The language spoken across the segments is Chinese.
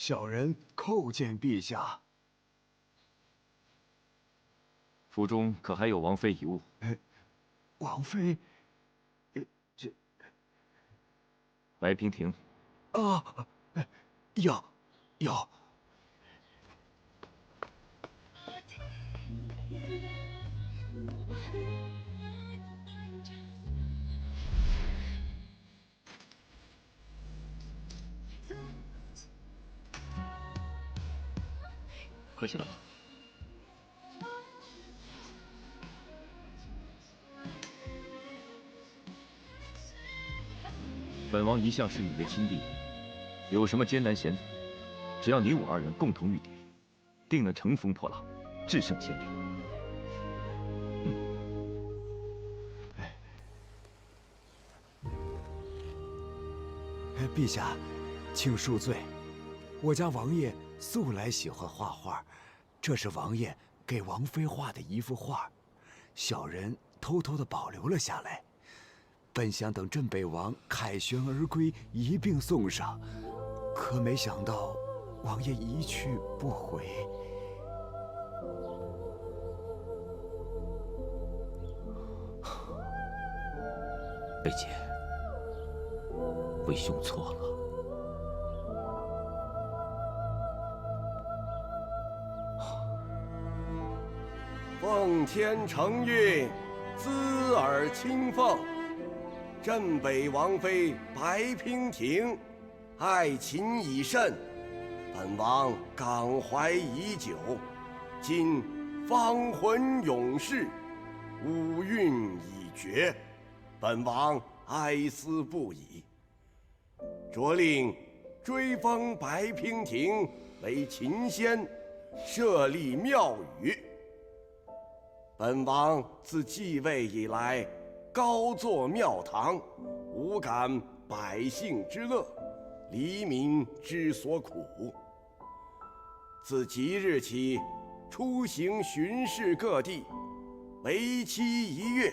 小人叩见陛下。府中可还有王妃遗物？王妃，这白娉婷。啊，有。客气了。本王一向是你的亲弟，有什么艰难险阻，只要你我二人共同御敌，定能乘风破浪，制胜千里。陛下，请恕罪，我家王爷素来喜欢画画，这是王爷给王妃画的一幅画，小人偷偷地保留了下来。本想等镇北王凯旋而归一并送上，可没想到王爷一去不回。贝姐，为兄错了。奉天承运，滋耳亲奉。镇北王妃白娉婷，爱琴已甚，本王感怀已久。今芳魂永逝，五韵已绝，本王哀思不已。着令追封白娉婷为琴仙，设立庙宇。本王自继位以来，高坐庙堂，无感百姓之乐，黎民之所苦。自即日起，出行巡视各地，为期1月。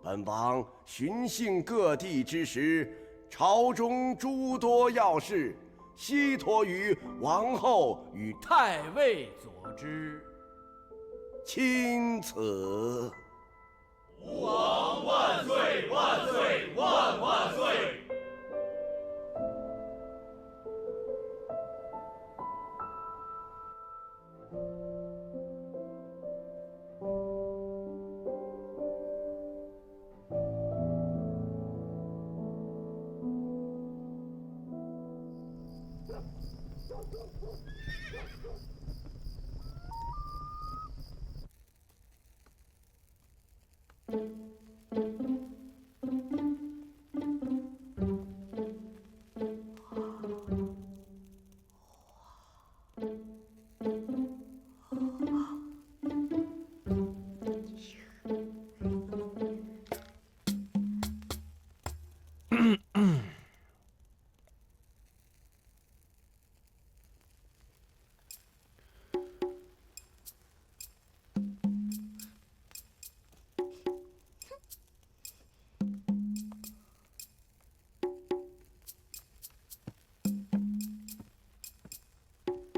本王巡幸各地之时，朝中诸多要事，悉托于王后与太尉佐之。钦此。吾王万岁万岁万万岁！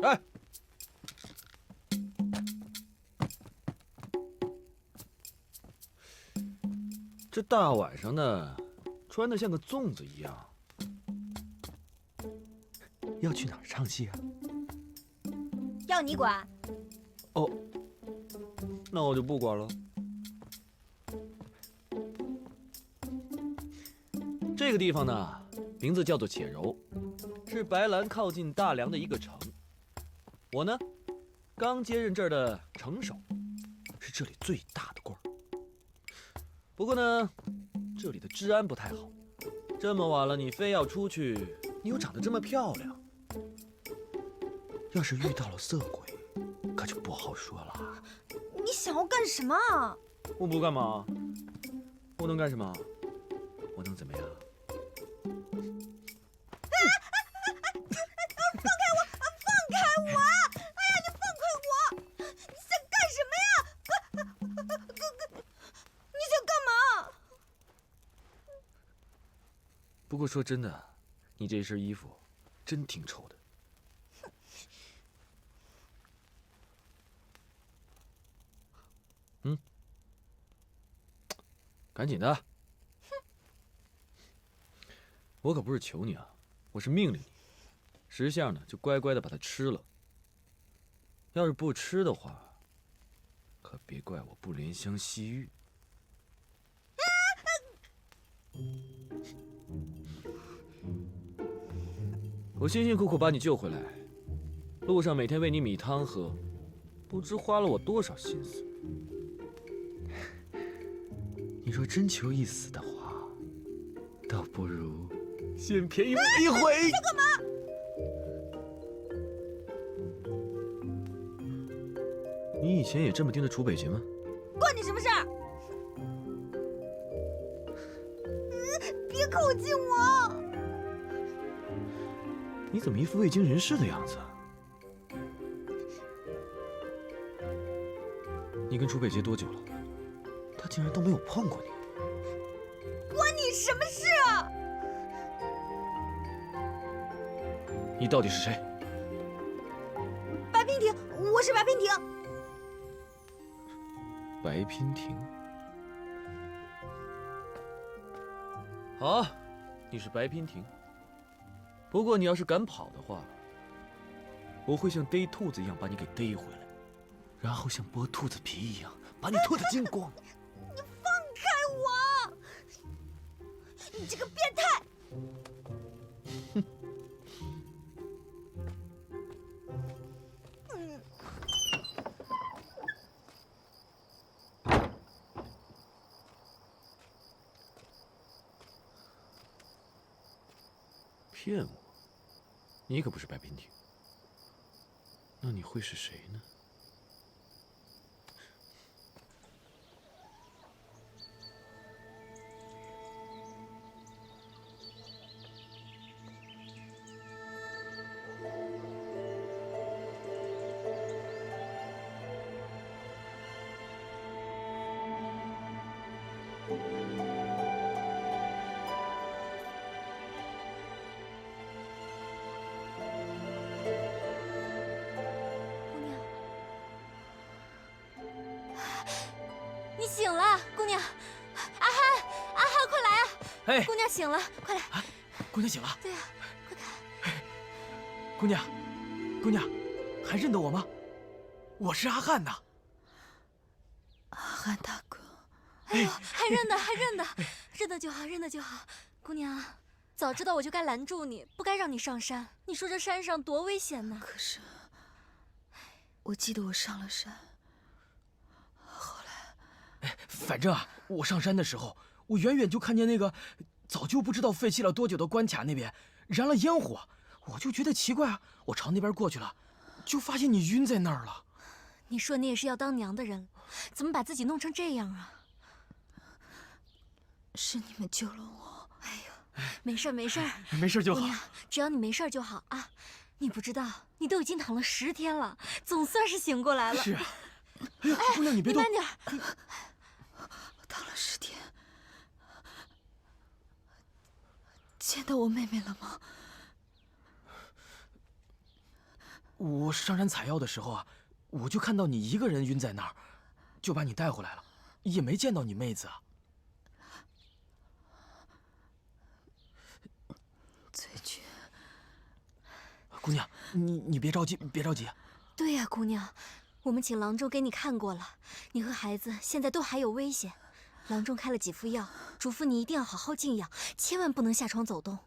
哎，这大晚上的，穿得像个粽子一样，要去哪儿唱戏啊？要你管？哦，那我就不管了。这个地方呢，名字叫做且柔，是白兰靠近大梁的一个城。我呢，刚接任这儿的城守，是这里最大的官儿。不过呢，这里的治安不太好。这么晚了，你非要出去，你又长得这么漂亮，要是遇到了色鬼，可就不好说了。你想要干什么？我不干嘛，我能干什么？我能怎么样？不过说真的，你这身衣服真挺丑的。赶紧的。我可不是求你啊，我是命令你。识相呢，就乖乖的把它吃了。要是不吃的话，可别怪我不怜香惜玉。我辛辛苦苦把你救回来，路上每天喂你米汤喝，不知花了我多少心思。你若真求一死的话，倒不如先便宜我一回。你在干嘛？你以前也这么盯着楚北杰吗？关你什么事儿？别靠近我！你怎么一副未经人事的样子？你跟楚北杰多久了？他竟然都没有碰过你。关你什么事啊？你到底是谁？白娉婷，我是白娉婷。白娉婷。好，你是白娉婷。不过你要是敢跑的话，我会像逮兔子一样把你给逮回来，然后像剥兔子皮一样把你脱得精光。你放开我！你这个变态！骗我？你可不是白娉婷。那你会是谁呢？你醒了，姑娘。阿汉，阿汉，快来啊！哎，姑娘醒了，快来！姑娘醒了。对啊，快看。姑娘，姑娘，还认得我吗？我是阿汉呐。阿汉大哥。哎呦，还认得，还认得，认得就好，认得就好。姑娘，早知道我就该拦住你，不该让你上山。你说这山上多危险呢。可是，我记得我上了山。反正啊，我上山的时候，我远远就看见那个早就不知道废弃了多久的关卡那边燃了烟火，我就觉得奇怪啊，我朝那边过去了，就发现你晕在那儿了。你说你也是要当娘的人，怎么把自己弄成这样啊？是你们救了我。哎呦，没事没事，没事就好。姑娘，只要你没事就好啊。你不知道，你都已经躺了10天了，总算是醒过来了。是啊。哎呀，姑娘你别动。你慢点。我躺了10天，见到我妹妹了吗？我上山采药的时候啊，我就看到你一个人晕在那儿，就把你带回来了，也没见到你妹子啊。醉君，姑娘，你别着急，别着急。对呀，姑娘，我们请郎中给你看过了，你和孩子现在都还有危险。郎中开了几副药，嘱咐你一定要好好静养，千万不能下床走动。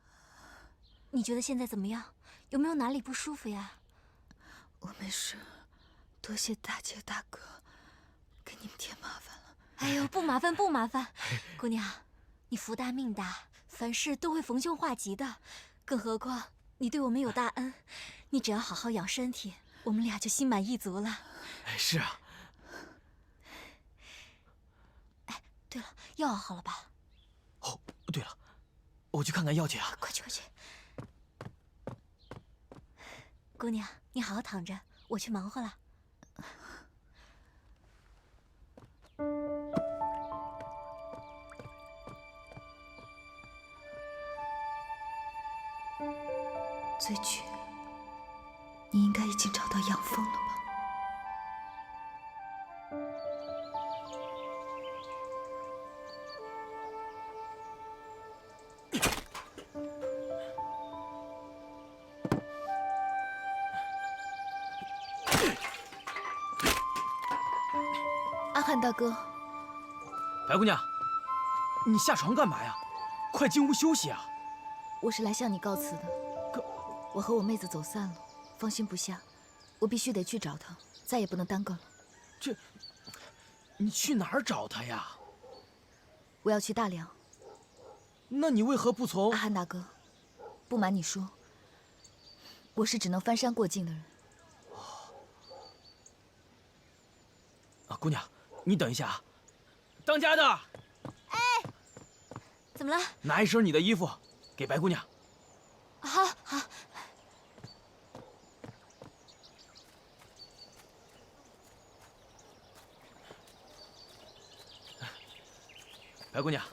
你觉得现在怎么样？有没有哪里不舒服呀？我没事，多谢大姐大哥，给你们添麻烦了。哎呦，不麻烦不麻烦，姑娘，你福大命大，凡事都会逢凶化吉的。更何况你对我们有大恩，你只要好好养身体，我们俩就心满意足了。哎，是啊。对了，药熬好了吧？哦，对了，我去看看药去啊。快去快去！姑娘，你好好躺着，我去忙活了。醉君，你应该已经找到养蜂了吧？阿汉大哥，白姑娘，你下床干嘛呀？快进屋休息啊！我是来向你告辞的。我和我妹子走散了，放心不下，我必须得去找她，再也不能耽搁了。你去哪儿找她呀？我要去大梁。那你为何不从？阿汉大哥，不瞒你说，我是只能翻山过境的人。啊，姑娘，你等一下啊！当家的，哎，怎么了？拿一身你的衣服给白姑娘。好，好。白姑娘，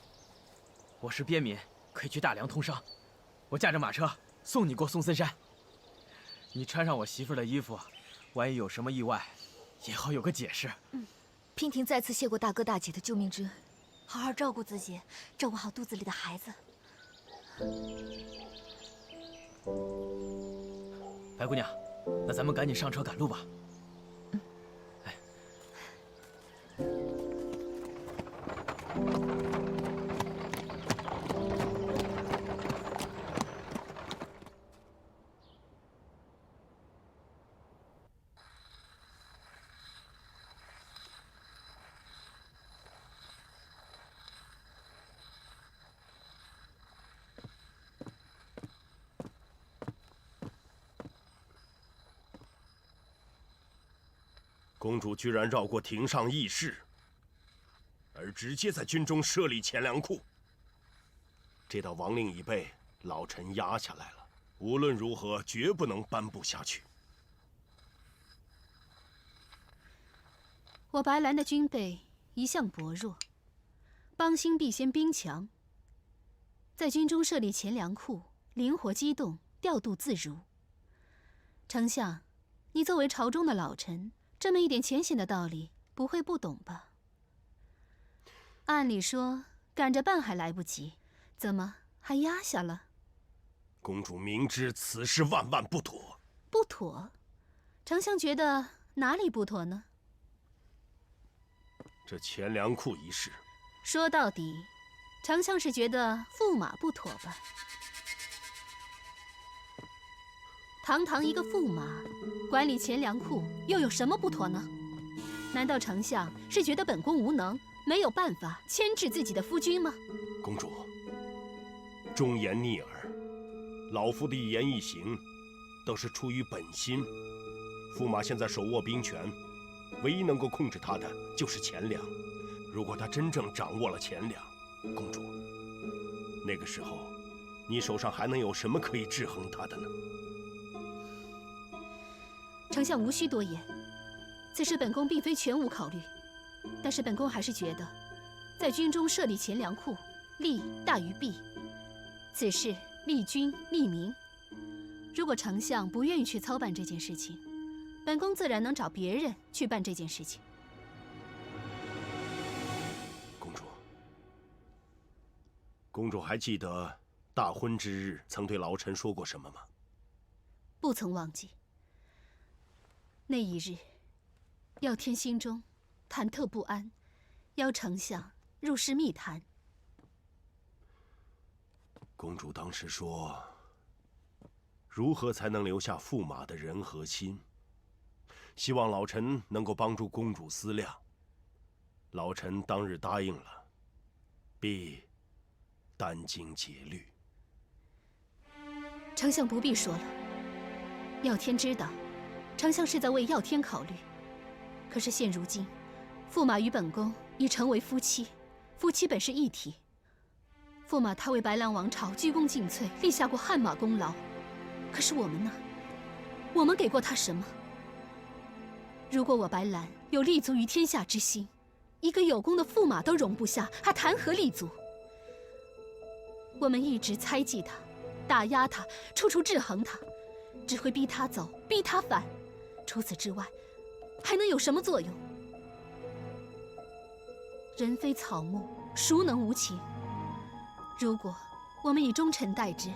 我是边民，可以去大梁通商。我驾着马车送你过松森山。你穿上我媳妇的衣服，万一有什么意外，也好有个解释。娉婷再次谢过大哥大姐的救命之恩。好好照顾自己，照顾好肚子里的孩子。白姑娘，那咱们赶紧上车赶路吧。公主居然绕过庭上议事，而直接在军中设立钱粮库。这道王令已被老臣压下来了，无论如何绝不能颁布下去。我白兰的军备一向薄弱，邦兴必先兵强。在军中设立钱粮库，灵活机动，调度自如。丞相，你作为朝中的老臣，这么一点浅显的道理，不会不懂吧？按理说，赶着办还来不及，怎么还压下了？公主明知此事万万不妥。不妥？丞相觉得哪里不妥呢？这钱粮库一事，说到底，丞相是觉得驸马不妥吧？堂堂一个驸马，管理钱粮库，又有什么不妥呢？难道丞相是觉得本宫无能，没有办法牵制自己的夫君吗？公主，忠言逆耳，老夫的一言一行都是出于本心。驸马现在手握兵权，唯一能够控制他的就是钱粮。如果他真正掌握了钱粮，公主，那个时候，你手上还能有什么可以制衡他的呢？丞相无需多言，此事本宫并非全无考虑，但是本宫还是觉得，在军中设立钱粮库，利大于弊。此事利军利民，如果丞相不愿意去操办这件事情，本宫自然能找别人去办这件事情。公主还记得大婚之日曾对老臣说过什么吗？不曾忘记。那一日，耀天心中忐忑不安，邀丞相入室密谈。公主当时说，如何才能留下驸马的人和心？希望老臣能够帮助公主思量。老臣当日答应了，必殚精竭虑。丞相不必说了，耀天知道，丞相是在为耀天考虑。可是现如今，驸马与本宫已成为夫妻，夫妻本是一体。驸马他为白兰王朝鞠躬尽瘁，立下过汗马功劳。可是我们呢？我们给过他什么？如果我白兰有立足于天下之心，一个有功的驸马都容不下，还谈何立足？我们一直猜忌他，打压他，处处制衡他，只会逼他走，逼他反。除此之外，还能有什么作用？人非草木，孰能无情？如果我们以忠臣待之，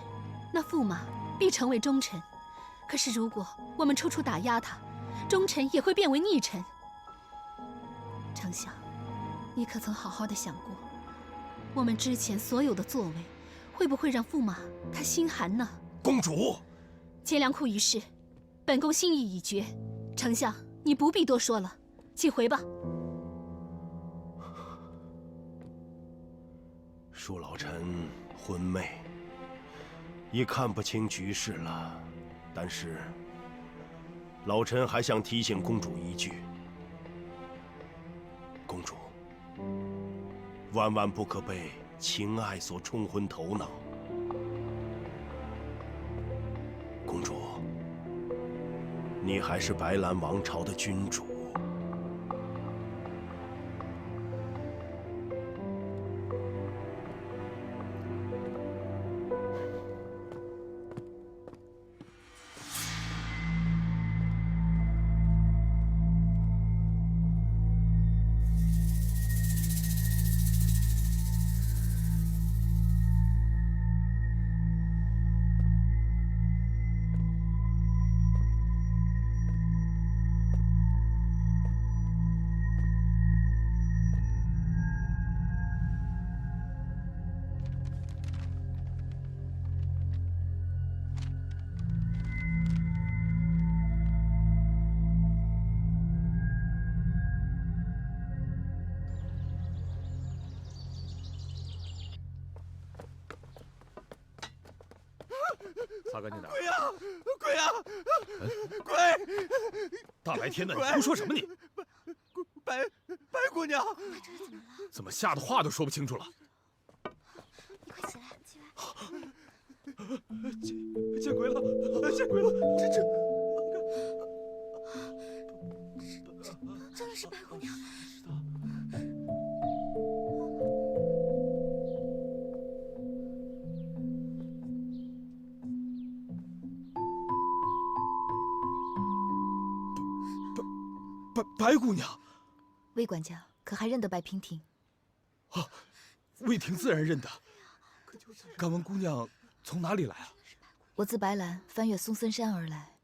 那驸马必成为忠臣；可是如果我们处处打压他，忠臣也会变为逆臣。丞相，你可曾好好的想过，我们之前所有的作为，会不会让驸马他心寒呢？公主，钱粮库一事，本宫心意已决。丞相，你不必多说了，请回吧。恕老臣昏昧，已看不清局势了。但是，老臣还想提醒公主一句：公主，万万不可被情爱所冲昏头脑。公主，你还是白兰王朝的君主。擦干净点！鬼呀！鬼呀！鬼！大白天的，你胡说什么你？白姑娘，怎么吓得话都说不清楚了？你快起来，起来！见鬼了！见鬼了！真的是白姑娘。白姑娘，魏管家可还认得白娉婷？啊，魏婷自然认得。敢问姑娘从哪里来啊？我自白兰翻越松森山而来，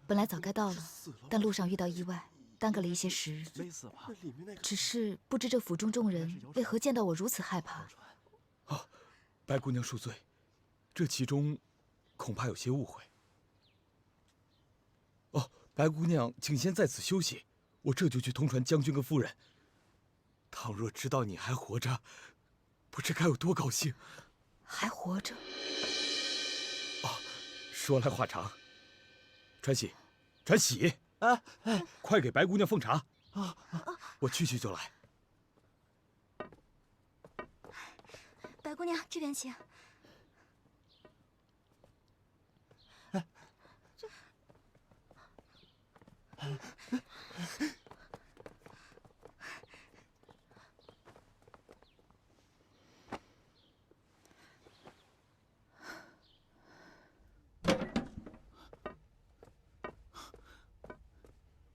本来早该到了，但路上遇到意外，耽搁了一些时日。只是不知这府中众人为何见到我如此害怕。啊，白姑娘恕罪，这其中恐怕有些误会。哦，白姑娘，请先在此休息，我这就去通传将军跟夫人。倘若知道你还活着，不知该有多高兴。还活着？哦，说来话长。传喜，传喜，快给白姑娘奉茶。我去就来。白姑娘，这边请。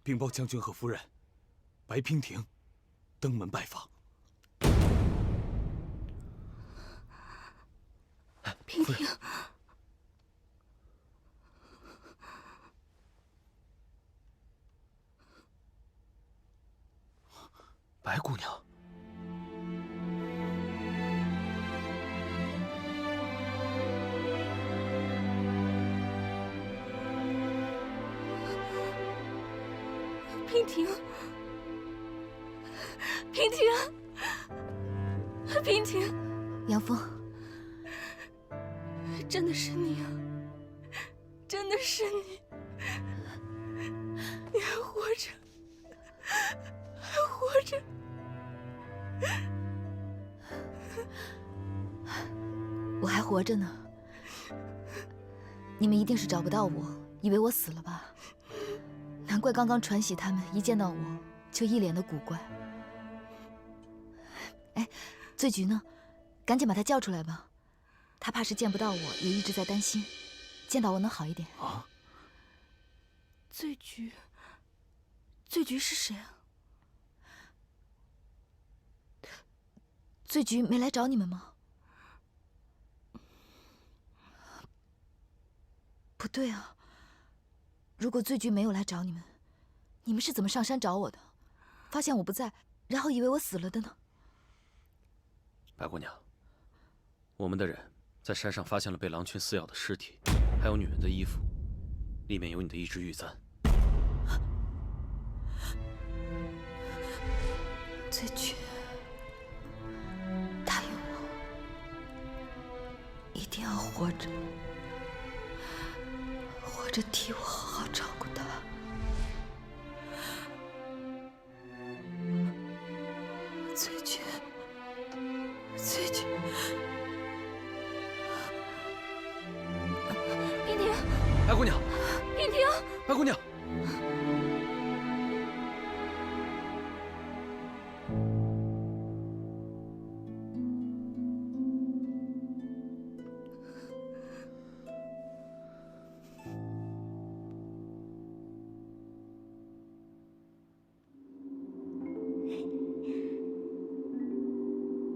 禀报将军和夫人，白娉婷登门拜访。娉婷，白姑娘，娉婷，娉婷，娉婷，杨峰，真的是你啊！真的是你！你还活着，还活着！我还活着呢。你们一定是找不到我，以为我死了吧？难怪刚刚传喜他们一见到我就一脸的古怪。哎，醉菊呢？赶紧把他叫出来吧。他怕是见不到我，也一直在担心。见到我能好一点啊。醉菊，醉菊是谁啊？醉菊没来找你们吗？不对啊，如果醉菊没有来找你们，你们是怎么上山找我的？发现我不在，然后以为我死了的呢？白姑娘，我们的人在山上发现了被狼群撕咬的尸体，还有女人的衣服，里面有你的一只玉簪。醉君，答应我，一定要活着，活着替我好好照顾她。醉君，醉君，娉婷，白姑娘，娉婷，白姑娘。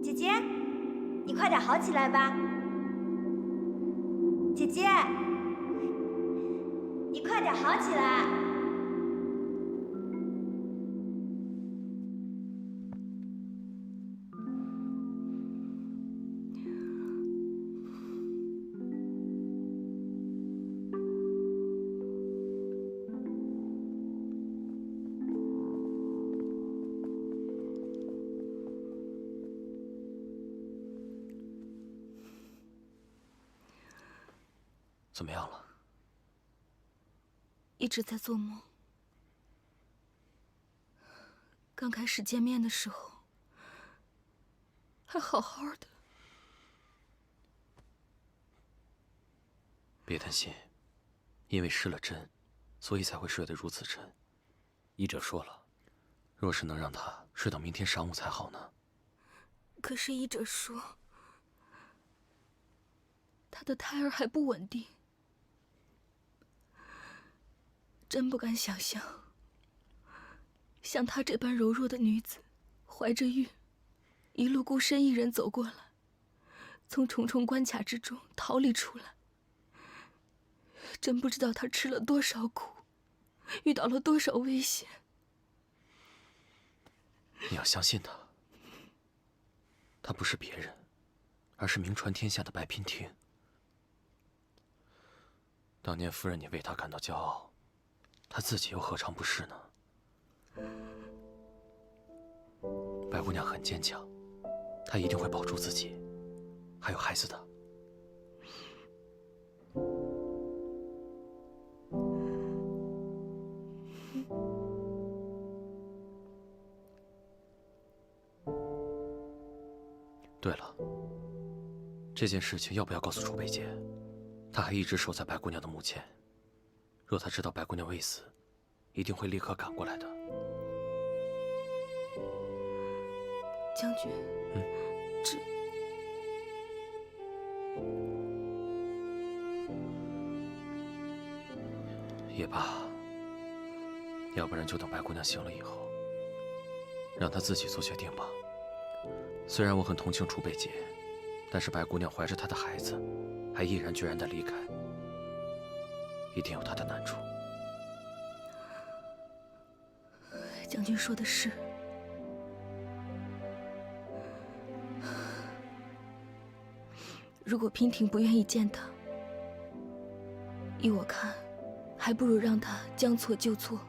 姐姐，你快点好起来吧。姐姐，你快点好起来。怎么样了？一直在做梦。刚开始见面的时候，还好好的。别担心，因为失了针，所以才会睡得如此沉。医者说了，若是能让他睡到明天上午才好呢。可是医者说，他的胎儿还不稳定。真不敢想象，像她这般柔弱的女子，怀着孕，一路孤身一人走过来，从重重关卡之中逃离出来。真不知道她吃了多少苦，遇到了多少危险。你要相信他，他不是别人，而是名传天下的白娉婷。当年夫人你为他感到骄傲，他自己又何尝不是呢？白姑娘很坚强，她一定会保住自己，还有孩子的。对了，这件事情要不要告诉楚北姐？她还一直守在白姑娘的墓前。若他知道白姑娘未死，一定会立刻赶过来的。将军，这也罢，要不然就等白姑娘醒了以后，让她自己做决定吧。虽然我很同情楚北姐，但是白姑娘怀着她的孩子，还毅然决然地离开。一定有他的难处。将军说的是，如果娉婷不愿意见他，依我看，还不如让他将错就错。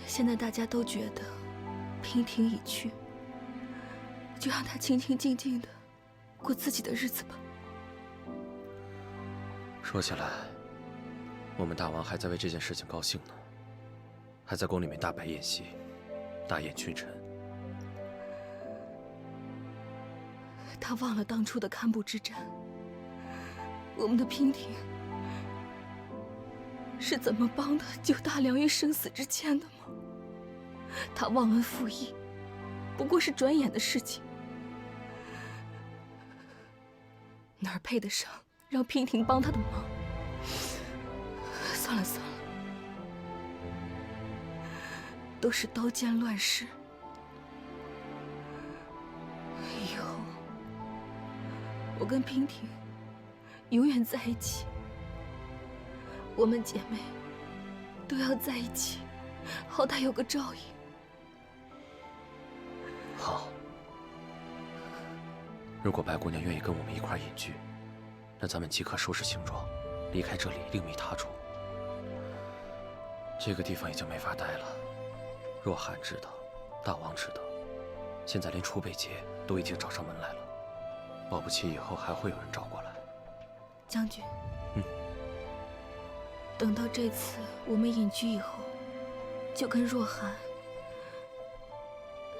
现在大家都觉得娉婷已去，就让他清清静静的过自己的日子吧。说起来，我们大王还在为这件事情高兴呢，还在宫里面大摆宴席，大宴群臣。他忘了当初的堪布之战，我们的娉婷是怎么帮他救大梁于生死之间的吗？他忘恩负义，不过是转眼的事情，哪儿配得上让娉婷帮他的忙？算了算了，都是刀剑乱世。以后我跟娉婷永远在一起，我们姐妹都要在一起，好歹有个照应。好，如果白姑娘愿意跟我们一块隐居，那咱们即刻收拾行装，离开这里，另觅他处。这个地方已经没法待了。若寒知道，大王知道，现在连楚北杰都已经找上门来了，保不齐以后还会有人找过来。将军，等到这次我们隐居以后，就跟若寒，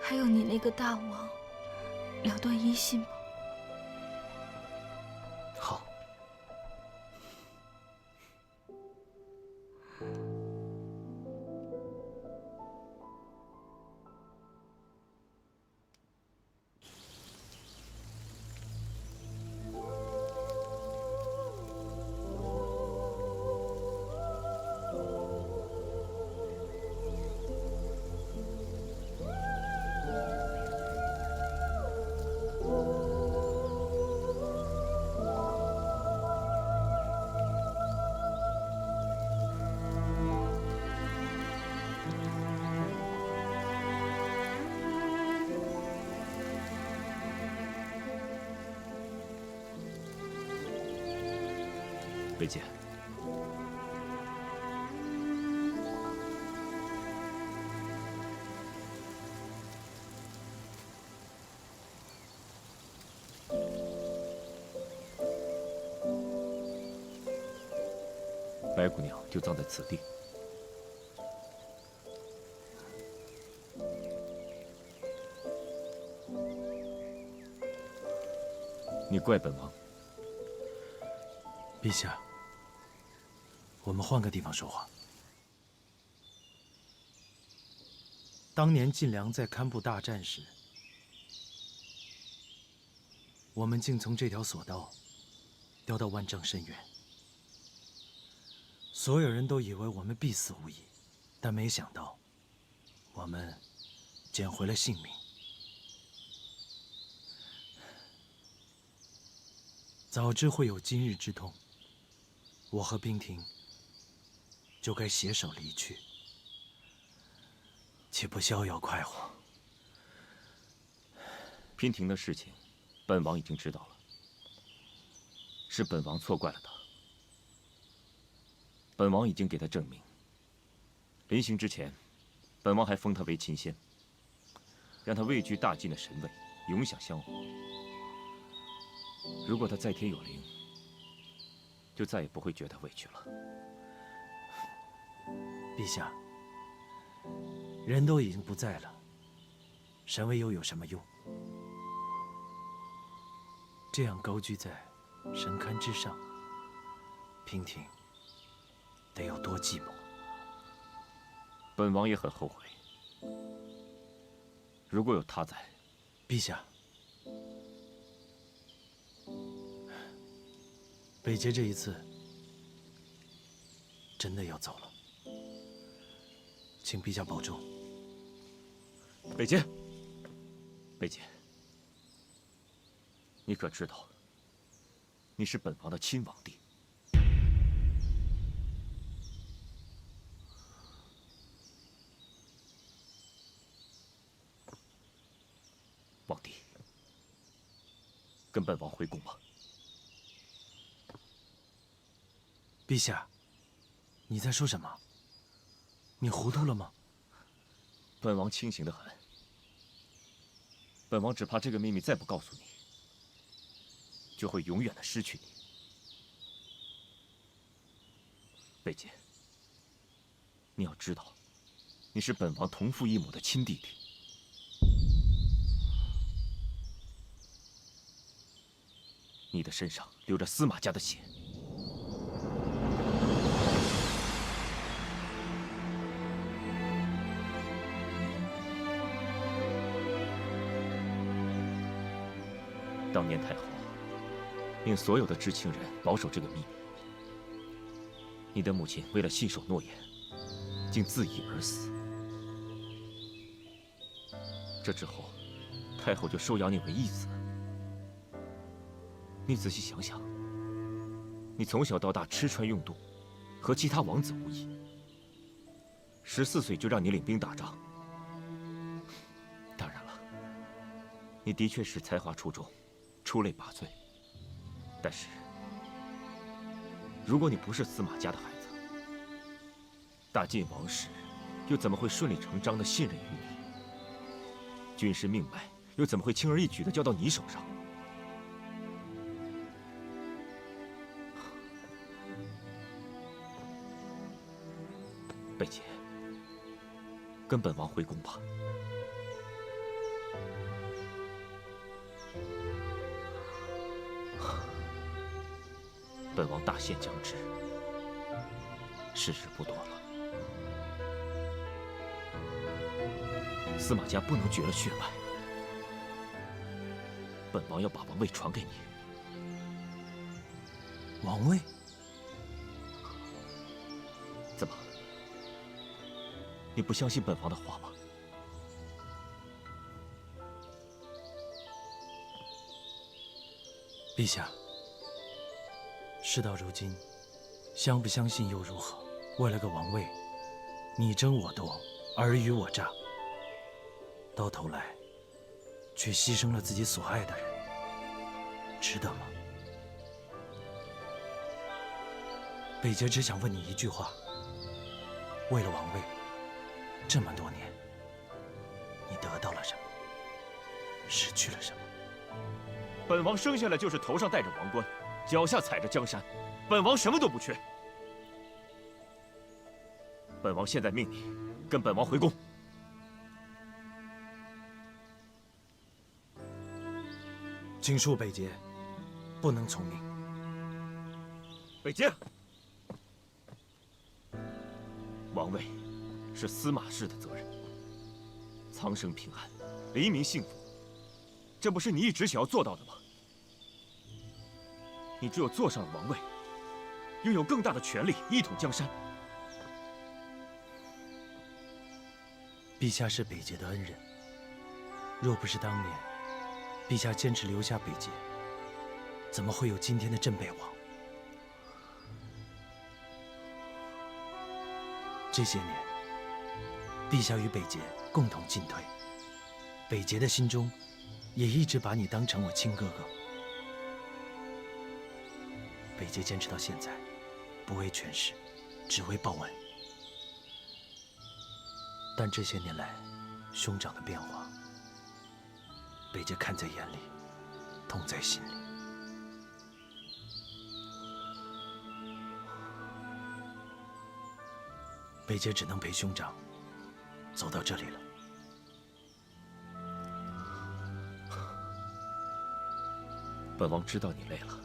还有你那个大王，了断音信吧。好。北姐，白姑娘就葬在此地。你怪本王？陛下，我们换个地方说话。当年晋梁在堪布大战时，我们竟从这条索道掉到万丈深渊，所有人都以为我们必死无疑，但没想到，我们捡回了性命。早知会有今日之痛，我和娉婷就该携手离去，岂不逍遥快活？娉婷的事情，本王已经知道了，是本王错怪了她。本王已经给她证明，临行之前，本王还封她为秦仙，让她位居大晋的神位，永享香火。如果她在天有灵，就再也不会觉得委屈了。陛下，人都已经不在了，神位又有什么用？这样高居在神龛之上，娉婷得有多寂寞？本王也很后悔。如果有她在，陛下，北捷这一次真的要走了，请陛下保重。北捷，北捷，你可知道，你是本王的亲王弟？王弟，跟本王回宫吧。陛下，你在说什么？你糊涂了吗？本王清醒得很。本王只怕这个秘密再不告诉你，就会永远的失去你。北捷，你要知道，你是本王同父异母的亲弟弟。你的身上流着司马家的血。当年太后命所有的知情人保守这个秘密，你的母亲为了信守诺言，竟自缢而死。这之后，太后就收养你为义子。你仔细想想，你从小到大吃穿用度，和其他王子无异， 14岁就让你领兵打仗。当然了，你的确是才华出众，出类拔萃。但是，如果你不是司马家的孩子，大晋王室又怎么会顺理成章地信任于你？军师命脉又怎么会轻而易举地交到你手上？贝姐，跟本王回宫吧。本王大限将至，时日不多了。司马家不能绝了血脉，本王要把王位传给你。王位？怎么？你不相信本王的话吗？陛下，事到如今，相不相信又如何？为了个王位，你争我夺，尔虞我诈，到头来却牺牲了自己所爱的人，值得吗？北捷只想问你一句话：为了王位，这么多年，你得到了什么？失去了什么？本王生下来就是头上戴着王冠，脚下踩着江山，本王什么都不缺。本王现在命你跟本王回宫。请恕北捷不能从命。北捷，王位是司马氏的责任，苍生平安，黎民幸福，这不是你一直想要做到的吗？你只有坐上了王位，拥有更大的权力，一统江山。陛下是北捷的恩人，若不是当年陛下坚持留下北捷，怎么会有今天的镇北王？这些年，陛下与北捷共同进退，北捷的心中也一直把你当成我亲哥哥。北捷坚持到现在，不为权势，只为报恩。但这些年来，兄长的变化，北捷看在眼里，痛在心里。北捷只能陪兄长走到这里了。本王知道你累了，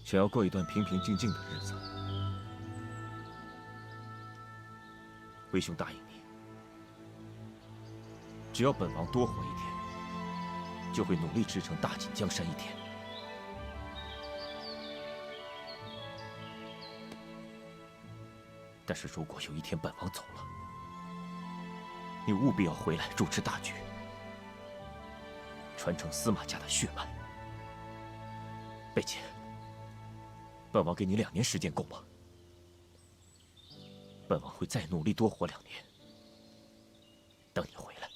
想要过一段平平静静的日子。魏兄答应你，只要本王多活一天，就会努力支撑大晋江山一天。但是如果有一天本王走了，你务必要回来主持大局，传承司马家的血脉。贝姐，本王给你2年时间够吗？本王会再努力多活2年，等你回来。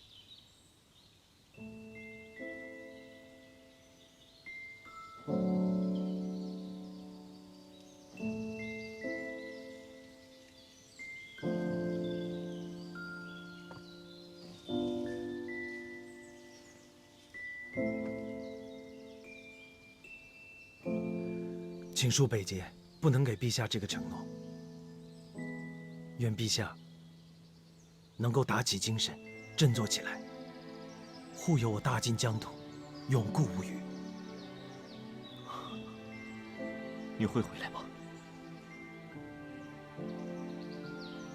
请恕北捷不能给陛下这个承诺。愿陛下能够打起精神，振作起来，护佑我大晋疆土，永固无虞。你会回来吗？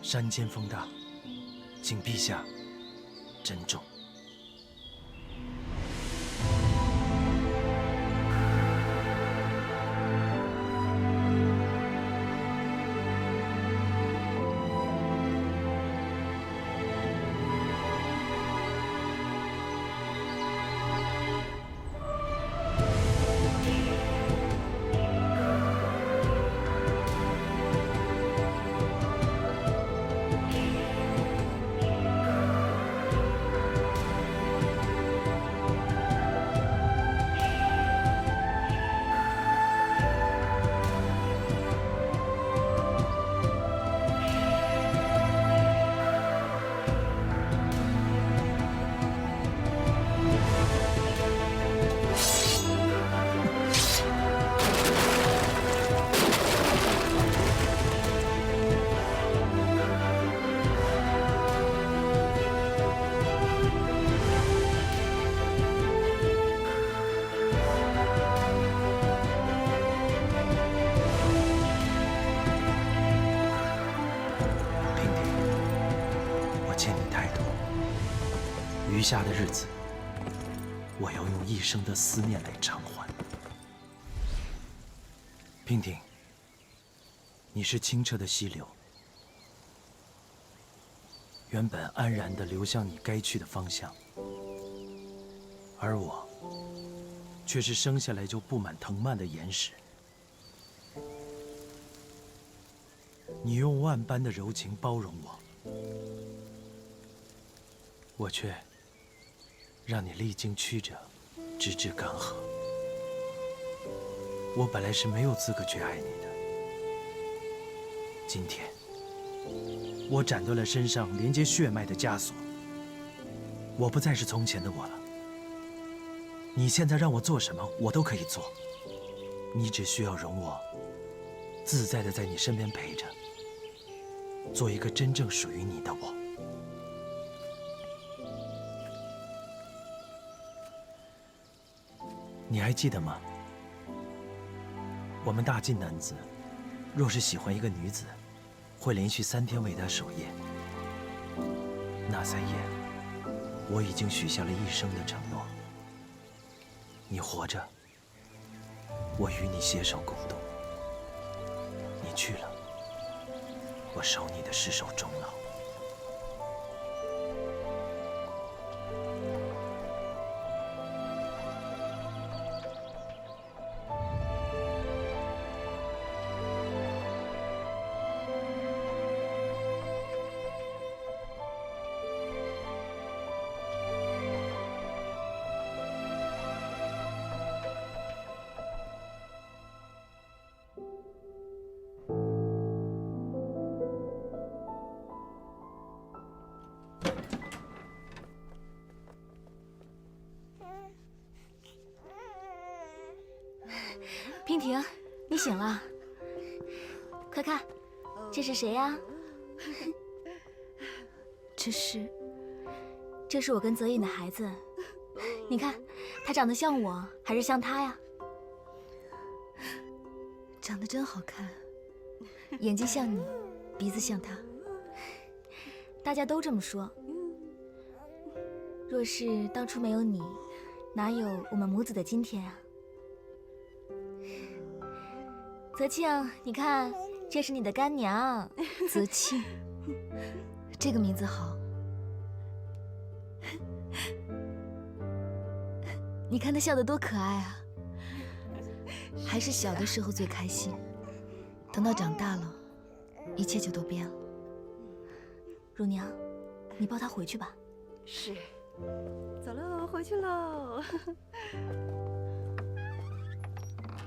山间风大，请陛下珍重。太多，余下的日子，我要用一生的思念来偿还。娉婷，你是清澈的溪流，原本安然地流向你该去的方向，而我，却是生下来就布满藤蔓的岩石。你用万般的柔情包容我，我却让你历经曲折，直至干涸。我本来是没有资格去爱你的，今天我斩断了身上连接血脉的枷锁，我不再是从前的我了。你现在让我做什么，我都可以做，你只需要容我自在的在你身边陪着，做一个真正属于你的我。你还记得吗？我们大晋男子，若是喜欢一个女子，会连续3天为她守夜。那3夜，我已经许下了一生的承诺。你活着，我与你携手共度；你去了，我守你的尸首终老。娉婷，你醒了，快看，这是谁呀？这是我跟泽隐的孩子，你看，他长得像我，还是像他呀？长得真好看，眼睛像你，鼻子像他。大家都这么说。若是当初没有你，哪有我们母子的今天啊？泽庆，你看，这是你的干娘。泽庆，这个名字好。你看他笑得多可爱啊！还是小的时候最开心，等到长大了，一切就都变了。乳娘，你抱他回去吧。是，走喽，回去喽。